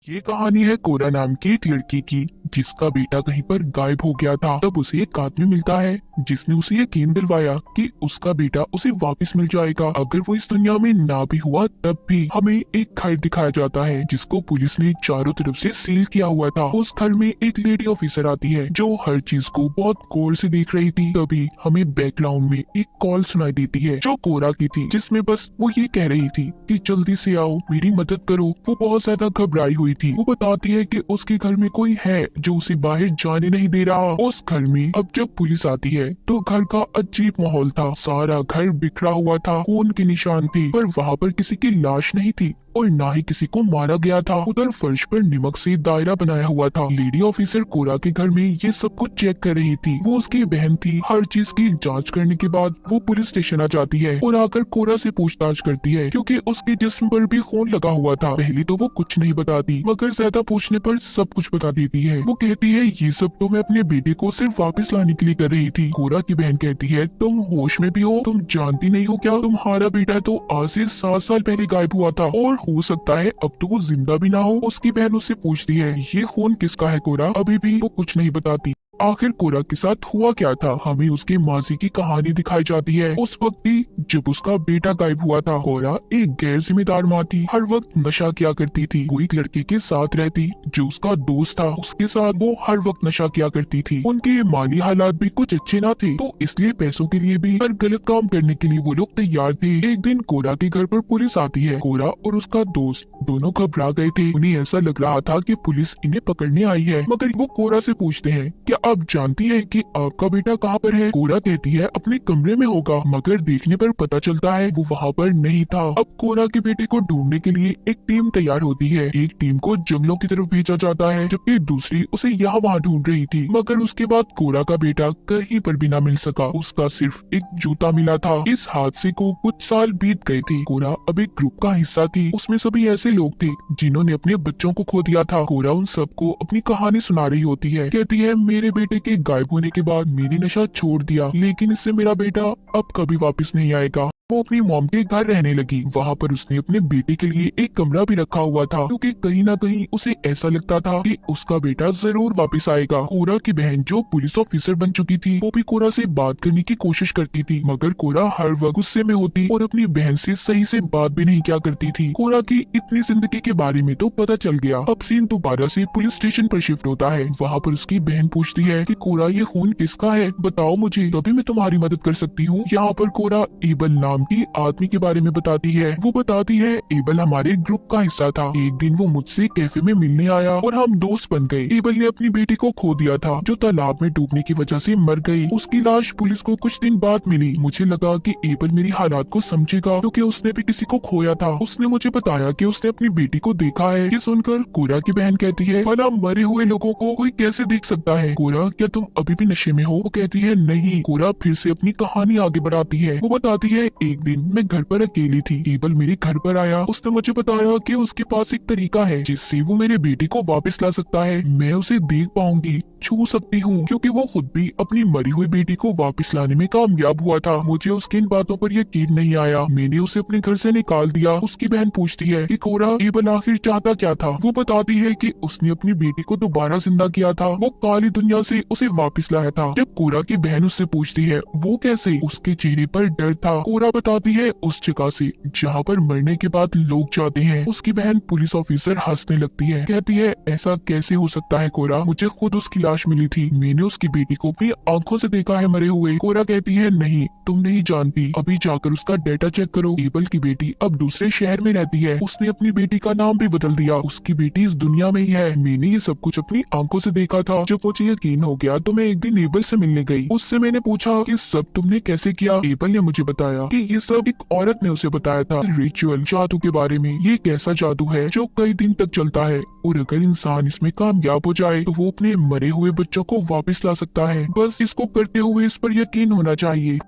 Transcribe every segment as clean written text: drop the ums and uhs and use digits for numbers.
ये कहानी है कोरा नाम की एक लड़की की, जिसका बेटा कहीं पर गायब हो गया था। तब उसे एक आदमी मिलता है जिसने उसे यकीन दिलवाया कि उसका बेटा उसे वापस मिल जाएगा। अगर वो इस दुनिया में ना भी हुआ तब भी हमें एक घर दिखाया जाता है जिसको पुलिस ने चारों तरफ से सील किया हुआ था। उस घर में एक लेडी ऑफिसर आती है जो हर चीज को बहुत गौर से देख रही थी। तभी हमें बैकग्राउंड में एक कॉल सुनाई देती है जो कोरा की थी, जिसमें बस वो ये कह रही थी कि जल्दी से आओ, मेरी मदद करो। वो बहुत ज्यादा घबराई हुई थी। वो बताती है कि उसके घर में कोई है जो उसे बाहर जाने नहीं दे रहा। उस घर में अब जब पुलिस आती है तो घर का अजीब माहौल था। सारा घर बिखरा हुआ था, खून के निशान थे, पर वहाँ पर किसी की लाश नहीं थी और ना ही किसी को मारा गया था। उधर फर्श पर नमक से दायरा बनाया हुआ था। लेडी ऑफिसर कोरा के घर में ये सब कुछ चेक कर रही थी। वो उसकी बहन थी। हर चीज की जांच करने के बाद वो पुलिस स्टेशन आ जाती है और आकर कोरा से पूछताछ करती है, क्योंकि उसके जिस्म पर भी खून लगा हुआ था। पहले तो वो कुछ नहीं बताती, मगर ज्यादा पूछने पर सब कुछ बता देती है। वो कहती है ये सब तो मैं अपने बेटे को सिर्फ वापस लाने के लिए कर रही थी। कोरा की बहन कहती है तुम होश में भी हो? तुम जानती नहीं हो क्या तुम्हारा बेटा तो आज से 7 साल पहले गायब हुआ था और हो सकता है अब तो वो जिंदा भी ना हो। उसकी बहन उससे पूछती है ये खून किसका है कोरा? अभी भी वो कुछ नहीं बताती। आखिर कोरा के साथ हुआ क्या था? हमें उसके माजी की कहानी दिखाई जाती है। उस वक्त ही जब उसका बेटा गायब हुआ था। कोरा एक गैर जिम्मेदार माँ थी। हर वक्त नशा किया करती थी। वो एक लड़के के साथ रहती जो उसका दोस्त था। उसके साथ वो हर वक्त नशा किया करती थी। उनके माली हालात भी कुछ अच्छे ना थे, तो इसलिए पैसों के लिए भी हर गलत काम करने के लिए वो लोग तैयार थे। एक दिन कोरा के घर पर पुलिस आती है। कोरा और उसका दोस्त दोनों घबरा गए थे। उन्हें ऐसा लग रहा था कि पुलिस इन्हें पकड़ने आई है। मगर वो कोरा से पूछते हैं क्या आप जानती है कि आपका बेटा कहाँ पर है? कोरा कहती है अपने कमरे में होगा, मगर देखने पर पता चलता है वो वहाँ पर नहीं था। अब कोरा के बेटे को ढूंढने के लिए एक टीम तैयार होती है। एक टीम को जंगलों की तरफ भेजा जाता है, जबकि दूसरी उसे यहाँ वहाँ ढूंढ रही थी। मगर उसके बाद कोरा का बेटा कहीं पर भी ना मिल सका। उसका सिर्फ एक जूता मिला था। इस हादसे को कुछ साल बीत गए थे। कोरा अब एक ग्रुप का हिस्सा थी। उसमें सभी ऐसे लोग थे जिन्होंने अपने बच्चों को खो दिया था। कोरा उन सबको अपनी कहानी सुना रही होती है। कहती है मेरे बेटे के गायब होने के बाद मैंने नशा छोड़ दिया, लेकिन इससे मेरा बेटा अब कभी वापस नहीं आएगा। वो अपनी मॉम के घर रहने लगी। वहाँ पर उसने अपने बेटे के लिए एक कमरा भी रखा हुआ था, क्योंकि कहीं ना कहीं उसे ऐसा लगता था कि उसका बेटा जरूर वापस आएगा। कोरा की बहन जो पुलिस ऑफिसर बन चुकी थी, वो भी कोरा से बात करने की कोशिश करती थी, मगर कोरा हर वक्त गुस्से में होती और अपनी बहन से सही से बात भी नहीं किया करती थी। कोरा की इतनी जिंदगी के बारे में तो पता चल गया। अब सीन दोबारा से पुलिस स्टेशन पर शिफ्ट होता है। वहाँ पर उसकी बहन पूछती है कि कोरा ये खून किसका है? बताओ मुझे, तभी मैं तुम्हारी मदद कर सकती हूँ। यहाँ पर कोरा एबल नाम की आदमी के बारे में बताती है। वो बताती है एबल हमारे ग्रुप का हिस्सा था। एक दिन वो मुझसे कैफे में मिलने आया और हम दोस्त बन गए। एबल ने अपनी बेटी को खो दिया था, जो तालाब में डूबने की वजह से मर गई। उसकी लाश पुलिस को कुछ दिन बाद मिली। मुझे लगा कि एबल मेरी हालात को समझेगा, क्योंकि उसने भी किसी को खोया था। उसने मुझे बताया कि उसने अपनी बेटी को देखा है। ये सुनकर कोरा की बहन कहती है भला मरे हुए लोगों को कोई कैसे देख सकता है? कोरा क्या तुम अभी भी नशे में हो? वो कहती है नहीं। कोरा फिर से अपनी कहानी आगे बढ़ाती है। वो बताती है एक दिन मैं घर पर अकेली थी। एबल मेरे घर पर आया। उसने मुझे बताया कि उसके पास एक तरीका है जिससे वो मेरे बेटे को वापस ला सकता है। मैं उसे देख पाऊंगी, छू सकती हूँ, क्योंकि वो खुद भी अपनी मरी हुई बेटी को वापस लाने में कामयाब हुआ था। मुझे उसकी इन बातों पर यकीन नहीं आया। मैंने उसे अपने घर से निकाल दिया। उसकी बहन पूछती है कि कोरा एबल आखिर चाहता क्या था? वो बताती है कि उसने अपनी बेटी को दोबारा जिंदा किया था। वो काली दुनिया से उसे वापस लाया था। जब कोरा की बहन उससे पूछती है वो कैसे, उसके चेहरे पर डर था। कोरा बताती है उस जगह से जहाँ पर मरने के बाद लोग जाते हैं। उसकी बहन पुलिस ऑफिसर हंसने लगती है। कहती है ऐसा कैसे हो सकता है कोरा? मुझे खुद उसकी लाश मिली थी। मैंने उसकी बेटी को अपनी आंखों से देखा है मरे हुए। कोरा कहती है नहीं, तुम नहीं जानती। अभी जाकर उसका डेटा चेक करो। एबल की बेटी अब दूसरे शहर में रहती है। उसने अपनी बेटी का नाम भी बदल दिया। उसकी बेटी इस दुनिया में ही है। मैंने ये सब कुछ अपनी आंखों से देखा था। जब मुझे यकीन हो गया तो मैं एक दिन एबल से मिलने गई। उससे मैंने पूछा कि सब तुमने कैसे किया? एबल ने मुझे बताया कि ये सब एक औरत ने उसे बताया था, रिचुअल जादू के बारे में। ये एक ऐसा जादू है जो कई दिन तक चलता है और अगर इंसान इसमें कामयाब हो जाए तो वो अपने मरे हुए बच्चों को वापस ला सकता है। बस इसको करते हुए इस पर यकीन होना चाहिए।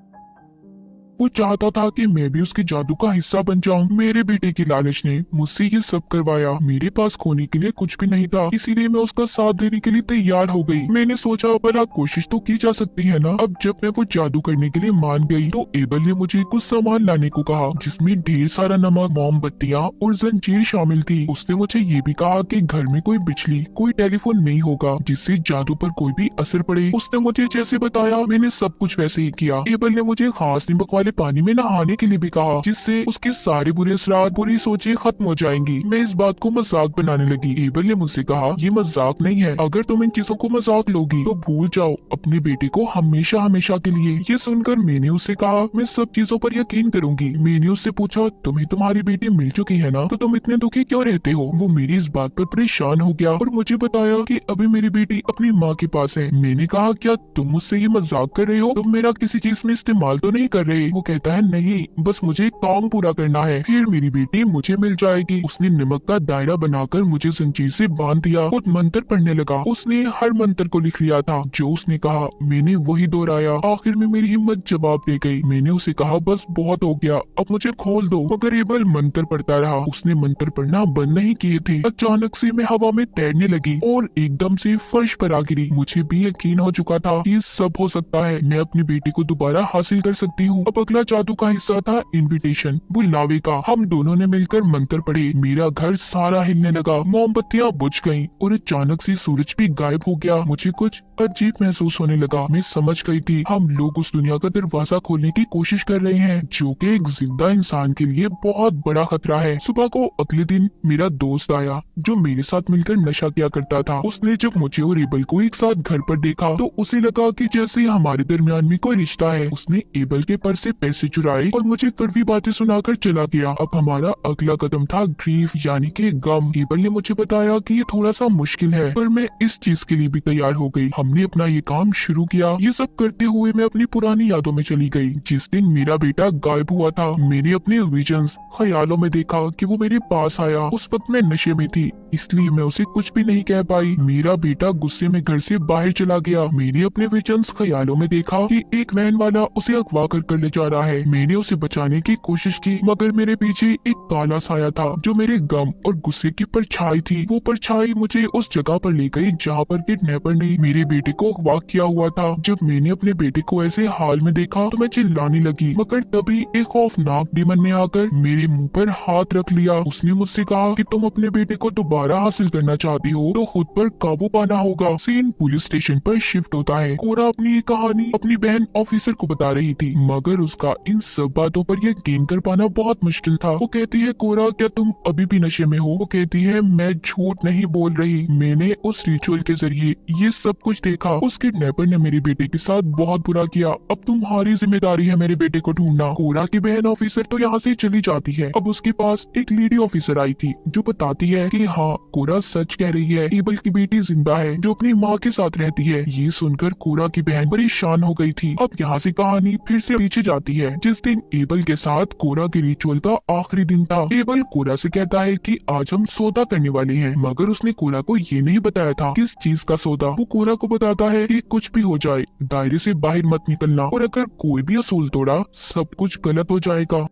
वो चाहता था कि मैं भी उसके जादू का हिस्सा बन जाऊं। मेरे बेटे की लालच ने मुझसे ये सब करवाया। मेरे पास खोने के लिए कुछ भी नहीं था, इसीलिए मैं उसका साथ देने के लिए तैयार हो गई। मैंने सोचा भला कोशिश तो की जा सकती है ना। अब जब मैं वो जादू करने के लिए मान गई तो एबल ने मुझे कुछ सामान लाने को कहा, जिसमें ढेर सारा नमक, मोमबत्तियां और जंजीर शामिल थी। उसने मुझे ये भी कहा कि घर में कोई बिजली, कोई टेलीफोन नहीं होगा जिससे जादू पर कोई भी असर पड़े। उसने मुझे जैसे बताया मैंने सब कुछ वैसे ही किया। एबल ने मुझे खास नमक वाले पानी में नहाने के लिए भी कहा, जिससे उसके सारे बुरे असरात, बुरी सोचें खत्म हो जाएंगी। मैं इस बात को मजाक बनाने लगी। एबल ने मुझसे कहा, ये मजाक नहीं है, अगर तुम इन चीजों को मजाक लोगी तो भूल जाओ अपने बेटे को हमेशा हमेशा के लिए। ये सुनकर मैंने उससे कहा, मैं सब चीजों पर यकीन करूंगी। मैंने उससे पूछा, तुम्हें तुम्हारी बेटी मिल चुकी है ना, तो तुम इतने दुखी क्यों रहते हो? वो मेरी इस बात पर परेशान हो गया और मुझे बताया कि अभी मेरी बेटी अपनी माँ के पास है। मैंने कहा, क्या तुम मुझसे ये मजाक कर रहे हो? तुम मेरा किसी चीज में इस्तेमाल तो नहीं कर रहे? वो कहता है, नहीं, बस मुझे एक काम पूरा करना है, फिर मेरी बेटी मुझे मिल जाएगी। उसने नमक का दायरा बनाकर मुझे जंजीर से बांध दिया और मंत्र पढ़ने लगा। उसने हर मंत्र को लिख लिया था जो उसने कहा। मैंने वही दोहराया। आखिर में मेरी हिम्मत जवाब दे गई। मैंने उसे कहा, बस बहुत हो गया, अब मुझे खोल दो। मगर एबल मंत्र पढ़ता रहा। उसने मंत्र पढ़ना बंद नहीं किए थे। अचानक से मैं हवा में तैरने लगी और एकदम से फर्श पर आ गिरी। मुझे भी यकीन हो चुका था कि सब हो सकता है, मैं अपनी बेटी को दोबारा हासिल कर सकती हूँ। अब अगला जादू का हिस्सा था इनविटेशन, बुलावे का। हम दोनों ने मिलकर मंत्र पढ़े। मेरा घर सारा हिलने लगा, मोमबत्तियां बुझ गईं और अचानक से सूरज भी गायब हो गया। मुझे कुछ अजीब महसूस होने लगा। मैं समझ गई थी हम लोग उस दुनिया का दरवाजा खोलने की कोशिश कर रहे हैं, जो कि एक जिंदा इंसान के लिए बहुत बड़ा खतरा है। सुबह को अगले दिन मेरा दोस्त आया जो मेरे साथ मिलकर नशा किया करता था। उसने जब मुझे और एबल को एक साथ घर पर देखा तो उसे लगा कि जैसे हमारे दरमियान में कोई रिश्ता है। उसने एबल के पर्स से पैसे चुराए और मुझे कड़वी बातें सुनाकर चला गया। अब हमारा अगला कदम था ग्रीफ, यानी कि गम। एबल ने मुझे बताया कि ये थोड़ा सा मुश्किल है, पर मैं इस चीज के लिए भी तैयार हो गई। हमने अपना ये काम शुरू किया। ये सब करते हुए मैं अपनी पुरानी यादों में चली गई। जिस दिन मेरा बेटा गायब हुआ था, मैंने अपने विजन्स, ख्यालों में देखा कि वो मेरे पास आया। उस वक्त मैं नशे में थी, इसलिए मैं उसे कुछ भी नहीं कह पाई। मेरा बेटा गुस्से में घर से बाहर चला गया। मैंने अपने विजन्स, ख्यालों में देखा कि एक वैन वाला उसे अगवा कर ले जा रहा है। मैंने उसे बचाने की कोशिश की, मगर मेरे पीछे एक काला साया था जो मेरे गम और गुस्से की परछाई थी। वो परछाई मुझे उस जगह पर ले गई जहाँ पर किडनैपर ने मेरे बेटे को अगवा किया हुआ था। जब मैंने अपने बेटे को ऐसे हाल में देखा तो मैं चिल्लाने लगी, मगर तभी एक खौफनाक डीमन ने आकर मेरे मुंह पर हाथ रख लिया। उसने मुझसे कहा कि तुम अपने बेटे को दोबारा हासिल करना चाहती हो तो खुद पर काबू पाना होगा। सीन पुलिस स्टेशन पर शिफ्ट होता है। कोरा अपनी ये कहानी अपनी बहन ऑफिसर को बता रही थी, मगर उसका इन सब बातों पर यकीन कर पाना बहुत मुश्किल था। वो कहती है, कोरा क्या तुम अभी भी नशे में हो? वो कहती है, मैं झूठ नहीं बोल रही, मैंने उस रिचुअल के जरिए ये सब कुछ देखा। उस किडनैपर ने मेरे बेटे के साथ बहुत बुरा किया। अब तुम्हारी जिम्मेदारी है मेरे बेटे को ढूंढना। कोरा की बहन ऑफिसर तो यहाँ से चली जाती है। अब उसके पास एक लेडी ऑफिसर आई थी जो बताती है कि हाँ, कोरा सच कह रही है, एबल की बेटी जिंदा है जो अपनी माँ के साथ रहती है। ये सुनकर कोरा की बहन परेशान हो गई थी। अब यहाँ से कहानी फिर से पीछे जाती है। जिस दिन एबल के साथ कोरा के रिचुअल का आखिरी दिन था, एबल कोरा से कहता है कि आज हम सौदा करने वाले हैं, मगर उसने कोरा को ये नहीं बताया था किस चीज का सौदा। वो कोरा को बताता है कि कुछ भी हो जाए दायरे से बाहर मत निकलना, और अगर कोई भी असूल तोड़ा सब कुछ गलत हो जाएगा।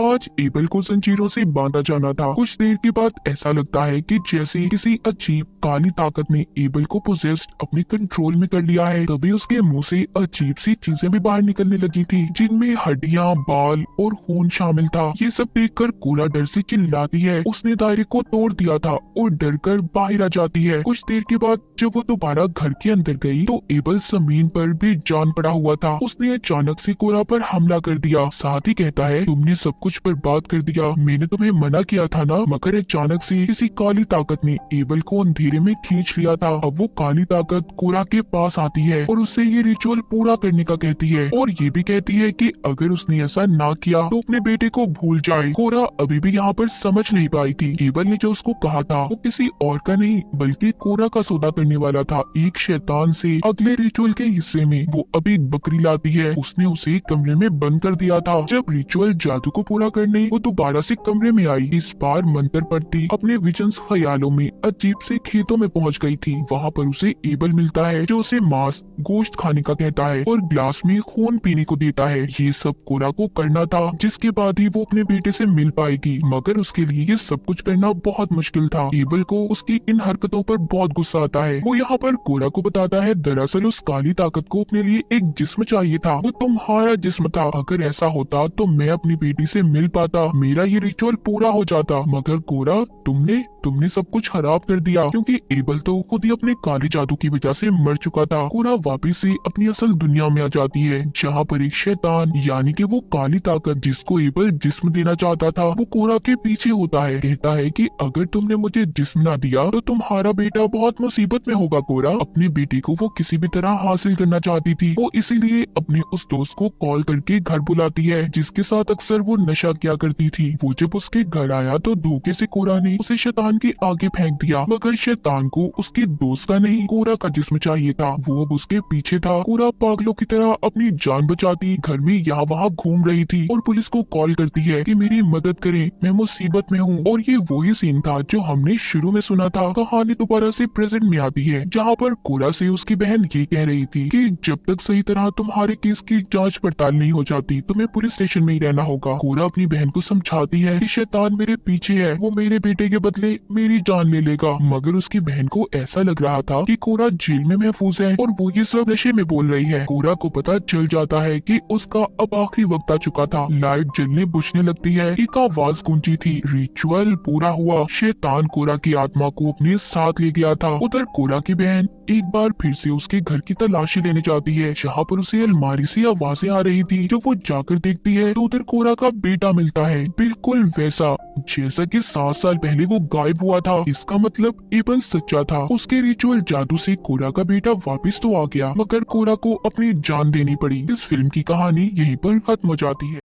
आज एबल को जंजीरों से बांधा जाना था। कुछ देर के बाद ऐसा लगता है कि जैसे किसी अजीब काली ताकत ने एबल को पोजेस्ड अपने कंट्रोल में कर लिया है। तभी उसके मुंह से अजीब सी चीजें भी बाहर निकलने लगी थी, जिनमें हड्डियां, बाल और खून शामिल था। ये सब देखकर कोरा डर से चिल्लाती है। उसने दायरे को तोड़ दिया था और डर कर बाहर आ जाती है। कुछ देर के बाद जब वो दोबारा घर के अंदर गई तो एबल जमीन पर भी जान पड़ा हुआ था। उसने अचानक से कोरा पर हमला कर दिया। साथ ही कहता है, तुमने सब कुछ बर्बाद कर दिया, मैंने तुम्हें मना किया था ना। मगर अचानक से किसी काली ताकत ने एबल को अंधेरे में खींच लिया था। अब वो काली ताकत कोरा के पास आती है और उससे ये रिचुअल पूरा करने का कहती है, और ये भी कहती है कि अगर उसने ऐसा ना किया तो अपने बेटे को भूल जाए। कोरा अभी भी यहाँ पर समझ नहीं पाई थी। एबल ने जो उसको कहा था वो किसी और का नहीं बल्कि कोरा का सौदा करने वाला था, एक शैतान से। अगले रिचुअल के हिस्से में वो अभी बकरी लाती है। उसने उसे कमरे में बंद कर दिया था। जब रिचुअल जादू को पूरा करने वो दोबारा से कमरे में आई। इस बार मंत्र पढ़ती अपने विजन्स ख्यालों में अजीब से खेतों में पहुंच गई थी। वहां पर उसे एबल मिलता है जो उसे मांस गोश्त खाने का कहता है और ग्लास में खून पीने को देता है। ये सब कोरा को करना था, जिसके बाद ही वो अपने बेटे से मिल पाएगी, मगर उसके लिए ये सब कुछ करना बहुत मुश्किल था। एबल को उसकी इन हरकतों पर बहुत गुस्सा आता है। वो यहाँ पर कोरा को बताता है दरअसल उस काली ताकत को अपने लिए एक जिस्म चाहिए था, वो तुम्हारा जिस्म था। अगर ऐसा होता तो मैं अपनी बेटी से मिल पाता, मेरा ये रिचुअल पूरा हो जाता। मगर कोरा तुमने सब कुछ खराब कर दिया, क्योंकि एबल तो खुद ही अपने काले जादू की वजह से मर चुका था। कोरा वापस से अपनी असल दुनिया में आ जाती है, जहाँ पर एक शैतान यानी कि वो काली ताकत जिसको एबल जिस्म देना चाहता था, वो कोरा के पीछे होता है। कहता है कि अगर तुमने मुझे जिस्म ना दिया तो तुम्हारा बेटा बहुत मुसीबत में होगा। कोरा अपनी बेटी को वो किसी भी तरह हासिल करना चाहती थी। वो इसीलिए अपने उस दोस्त को कॉल करके घर बुलाती है, जिसके साथ अक्सर वो नशा किया करती थी। वो जब उसके घर आया तो धोखे से कोरा ने उसे शैतान के आगे फेंक दिया, मगर शैतान को उसके दोस्त का नहीं कोरा का जिस्म चाहिए था। वो अब उसके पीछे था। कोरा पागलों की तरह अपनी जान बचाती घर में यहाँ वहाँ घूम रही थी और पुलिस को कॉल करती है कि मेरी मदद करें, मैं मुसीबत में हूँ। और ये वही सीन था जो हमने शुरू में सुना था। कहानी दोबारा से प्रेजेंट में आती है, जहाँ पर कोरा से उसकी बहन ये कह रही थी कि जब तक सही तरह तुम्हारे केस की जांच पड़ताल नहीं हो जाती तुम्हें पुलिस स्टेशन में ही रहना होगा। कोरा अपनी बहन को समझाती है कि शैतान मेरे पीछे है, वो मेरे बेटे के बदले मेरी जान ले लेगा। मगर उसकी बहन को ऐसा लग रहा था कि कोरा जेल में महफूज है और वो ये सब नशे में बोल रही है। कोरा को पता चल जाता है कि उसका अब आखिरी वक्त आ चुका था। लाइट जलने बुझने लगती है, एक आवाज गूंजी थी, रिचुअल पूरा हुआ। शैतान कोरा की आत्मा को अपने साथ ले गया था। उधर कोरा की बहन एक बार फिर से उसके घर की तलाशी लेने जाती है, जहाँ पर उसे अलमारी से आवाजें आ रही थी। जब वो जाकर देखती है तो उधर कोरा का बेटा मिलता है, बिल्कुल वैसा जैसा कि 7 साल पहले वो गायब हुआ था। इसका मतलब एबल सच्चा था, उसके रिचुअल जादू से कोरा का बेटा वापस तो आ गया, मगर कोरा को अपनी जान देनी पड़ी। इस फिल्म की कहानी यहीं पर खत्म हो जाती है।